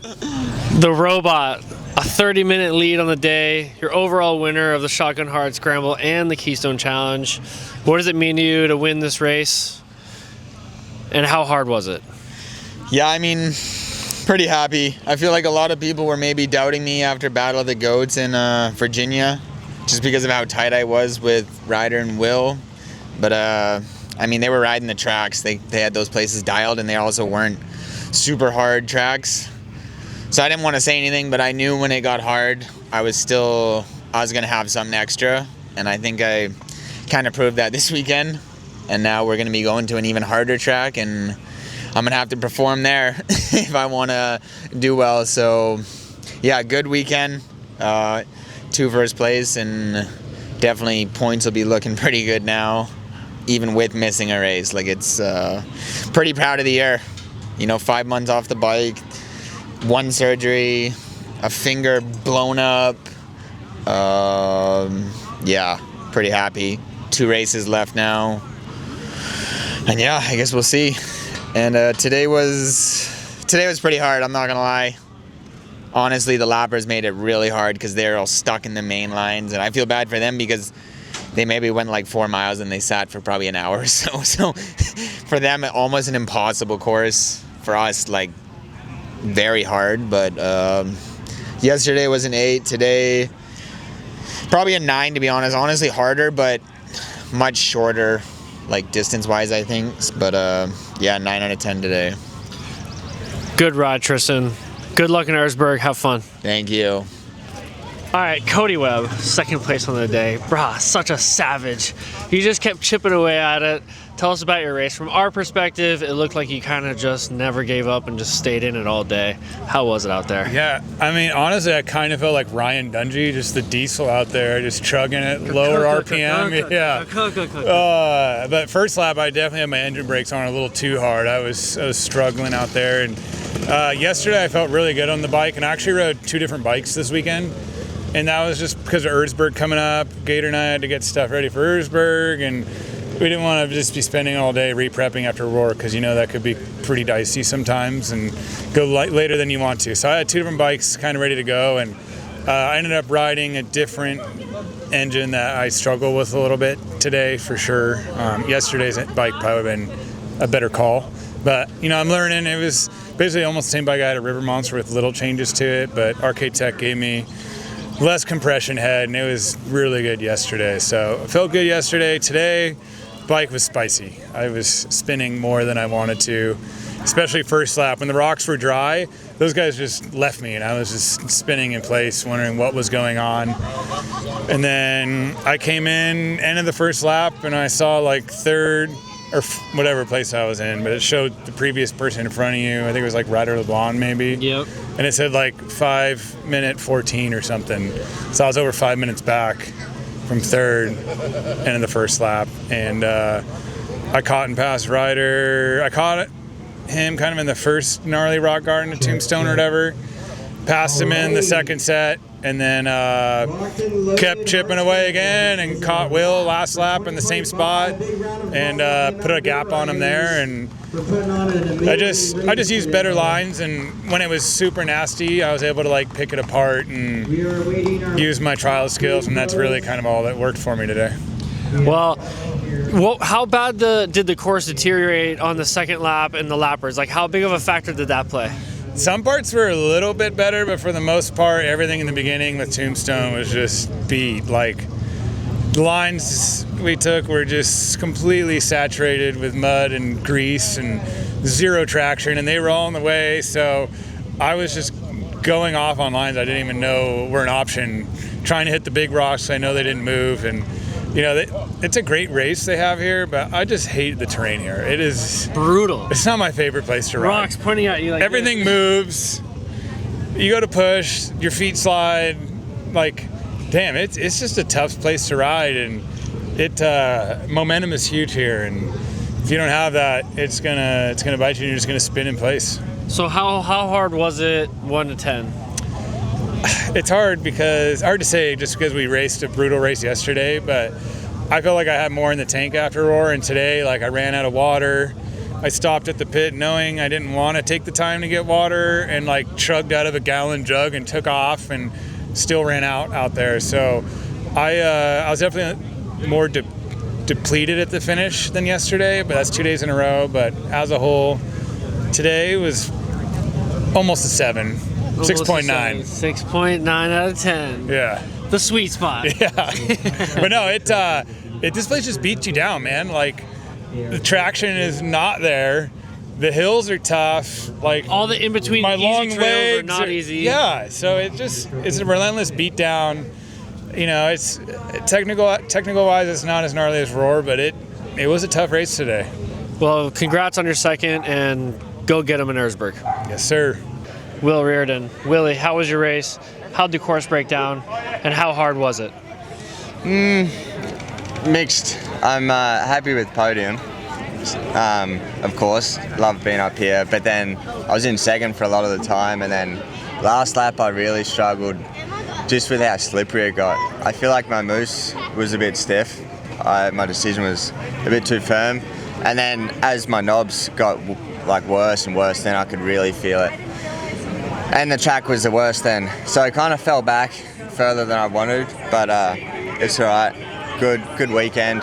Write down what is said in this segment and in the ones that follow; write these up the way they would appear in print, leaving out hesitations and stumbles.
The Robot, a 30-minute lead on the day, your overall winner of the Shotgun Hard Scramble and the Keystone Challenge. What does it mean to you to win this race, and how hard was it? Yeah, I mean, pretty happy. I feel like a lot of people were maybe doubting me after Battle of the Goats in Virginia, just because of how tight I was with Ryder and Will. But I mean, they were riding the tracks. They had those places dialed, and they also weren't super hard tracks. So I didn't want to say anything, but I knew when it got hard, I was going to have something extra. And I think I kind of proved that this weekend. And now we're going to be going to an even harder track, and I'm going to have to perform there if I want to do well. So yeah, good weekend. 2 first place, and definitely points will be looking pretty good now, even with missing a race. Like, it's pretty proud of the year. 5 months off the bike, 1 surgery, a finger blown up. Yeah, pretty happy. 2 races left now. And yeah, I guess we'll see. And today was pretty hard, I'm not gonna lie. Honestly, the lappers made it really hard because they're all stuck in the main lines, and I feel bad for them because they maybe went like 4 miles and they sat for probably an hour or so. So for them, almost an impossible course. For us, like, very hard. But yesterday was an 8. Today, probably a 9, to be honest. Honestly, harder, but much shorter, like, distance-wise, I think. But yeah, 9 out of 10 today. Good ride, Tristan. Good luck in Erzberg. Have fun. Thank you. All right, Cody Webb, 2nd place on the day. Brah, such a savage. You just kept chipping away at it. Tell us about your race. From our perspective, it looked like you kind of just never gave up and just stayed in it all day. How was it out there? Yeah, I mean, honestly, I kind of felt like Ryan Dungey, just the diesel out there, just chugging it, lower RPM. Yeah. But first lap, I definitely had my engine brakes on a little too hard. I was struggling out there. And yesterday, I felt really good on the bike, and I actually rode 2 different bikes this weekend. And that was just because of Erzberg coming up. Gator and I had to get stuff ready for Erzberg, and we didn't want to just be spending all day re-prepping after Roar, because that could be pretty dicey sometimes and go later than you want to. So I had 2 different bikes kind of ready to go, and I ended up riding a different engine that I struggle with a little bit today for sure. Yesterday's bike probably would have been a better call. But, I'm learning. It was basically almost the same bike I had at River Monster with little changes to it, but Arcade Tech gave me less compression head, and it was really good yesterday. So it felt good yesterday. Today, bike was spicy. I was spinning more than I wanted to, especially first lap. When the rocks were dry, those guys just left me, and I was just spinning in place, wondering what was going on. And then I came in, end of the first lap, and I saw like 3rd or whatever place I was in, but it showed the previous person in front of you. I think it was like Ryder LeBlanc maybe. Yep. And it said like 5:14 or something. So I was over 5 minutes back from 3rd, end of the first lap. And I caught and passed Ryder. I caught him kind of in the first gnarly rock garden, a tombstone or whatever. Passed him in the 2nd set, and then kept chipping away again and caught Will last lap in the same spot and put a gap on him there. And I just used better lines, and when it was super nasty, I was able to like pick it apart and use my trial skills, and that's really kind of all that worked for me today. Well, how bad did the course deteriorate on the 2nd lap and the lappers? Like, how big of a factor did that play? Some parts were a little bit better, but for the most part, everything in the beginning with Tombstone was just beat. Like, the lines we took were just completely saturated with mud and grease and 0 traction, and they were all in the way, so I was just going off on lines I didn't even know were an option, trying to hit the big rocks. I know they didn't move, and it's a great race they have here, but I just hate the terrain here. It is brutal. It's not my favorite place to ride. Rocks pointing at you like everything moves. You go to push, your feet slide. Like, damn, it's just a tough place to ride, and momentum is huge here, and if you don't have that, it's gonna bite you, and you're just gonna spin in place. So how hard was it, 1 to 10? It's hard to say just because we raced a brutal race yesterday, but I feel like I had more in the tank after Roar, and today, like, I ran out of water. I stopped at the pit knowing I didn't want to take the time to get water, and like chugged out of a gallon jug and took off, and still ran out there. So I was definitely more depleted at the finish than yesterday, but that's 2 days in a row. But as a whole, today was almost a 7, 6.9. 6.9 out of 10. Yeah. The sweet spot. Yeah. But no, this place just beats you down, man. Like, the traction is not there. The hills are tough. Like, all the in between my easy long trails legs are not easy. Yeah. So it's a relentless beat down. You know, it's technical wise, it's not as gnarly as Roar, but it was a tough race today. Well, congrats on your second, and go get them in Erzberg. Yes, sir. Will Reardon. Willie, how was your race? How'd the course break down, and how hard was it? Mixed. I'm happy with podium. Of course, love being up here, but then I was in second for a lot of the time, and then last lap I really struggled just with how slippery it got. I feel like my moose was a bit stiff. My decision was a bit too firm, and then as my knobs got like worse and worse, then I could really feel it. And the track was the worst then, so I kind of fell back further than I wanted, but it's all right. Good weekend.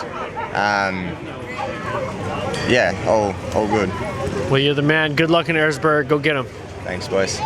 Yeah, all good. Well, you're the man. Good luck in Erzberg. Go get them. Thanks, boys.